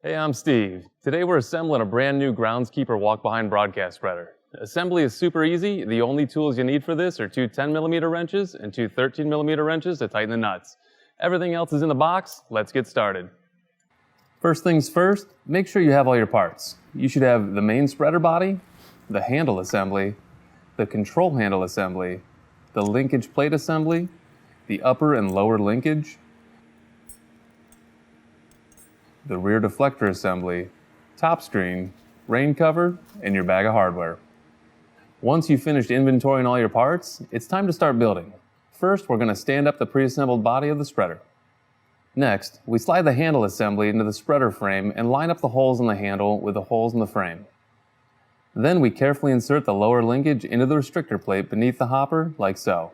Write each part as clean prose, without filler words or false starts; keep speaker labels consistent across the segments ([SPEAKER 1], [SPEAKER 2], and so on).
[SPEAKER 1] Hey, I'm Steve. Today we're assembling a brand new Groundskeeper walk-behind broadcast spreader. Assembly is super easy. The only tools you need for this are two 10mm wrenches and two 13mm wrenches to tighten the nuts. Everything else is in the box. Let's get started. First things first, make sure you have all your parts. You should have the main spreader body, the handle assembly, the control handle assembly, the linkage plate assembly, the upper and lower linkage, the rear deflector assembly, top screen, rain cover, and your bag of hardware. Once you've finished inventorying all your parts, it's time to start building. First, we're going to stand up the pre-assembled body of the spreader. Next, we slide the handle assembly into the spreader frame and line up the holes in the handle with the holes in the frame. Then we carefully insert the lower linkage into the restrictor plate beneath the hopper, like so.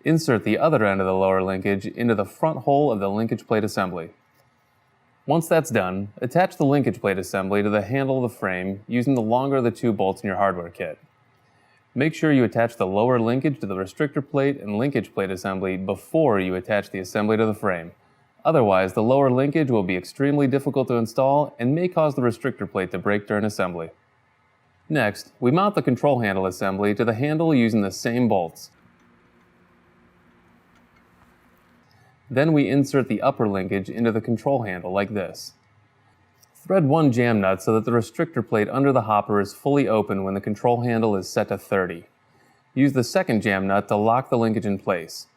[SPEAKER 1] Insert the other end of the lower linkage into the front hole of the linkage plate assembly. Once that's done, attach the linkage plate assembly to the handle of the frame using the longer of the two bolts in your hardware kit. Make sure you attach the lower linkage to the restrictor plate and linkage plate assembly before you attach the assembly to the frame. Otherwise, the lower linkage will be extremely difficult to install and may cause the restrictor plate to break during assembly. Next, we mount the control handle assembly to the handle using the same bolts. Then we insert the upper linkage into the control handle like this. Thread one jam nut so that the restrictor plate under the hopper is fully open when the control handle is set to 30. Use the second jam nut to lock the linkage in place.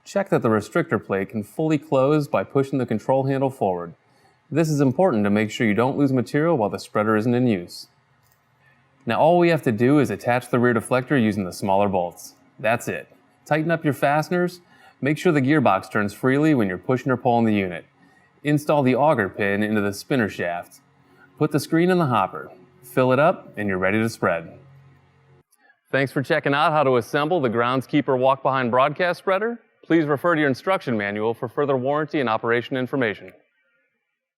[SPEAKER 1] Check that the restrictor plate can fully close by pushing the control handle forward. This is important to make sure you don't lose material while the spreader isn't in use. Now all we have to do is attach the rear deflector using the smaller bolts. That's it. Tighten up your fasteners. Make sure the gearbox turns freely when you're pushing or pulling the unit. Install the auger pin into the spinner shaft. Put the screen in the hopper. Fill it up and you're ready to spread. Thanks for checking out how to assemble the Groundskeeper walk-behind broadcast spreader. Please refer to your instruction manual for further warranty and operation information.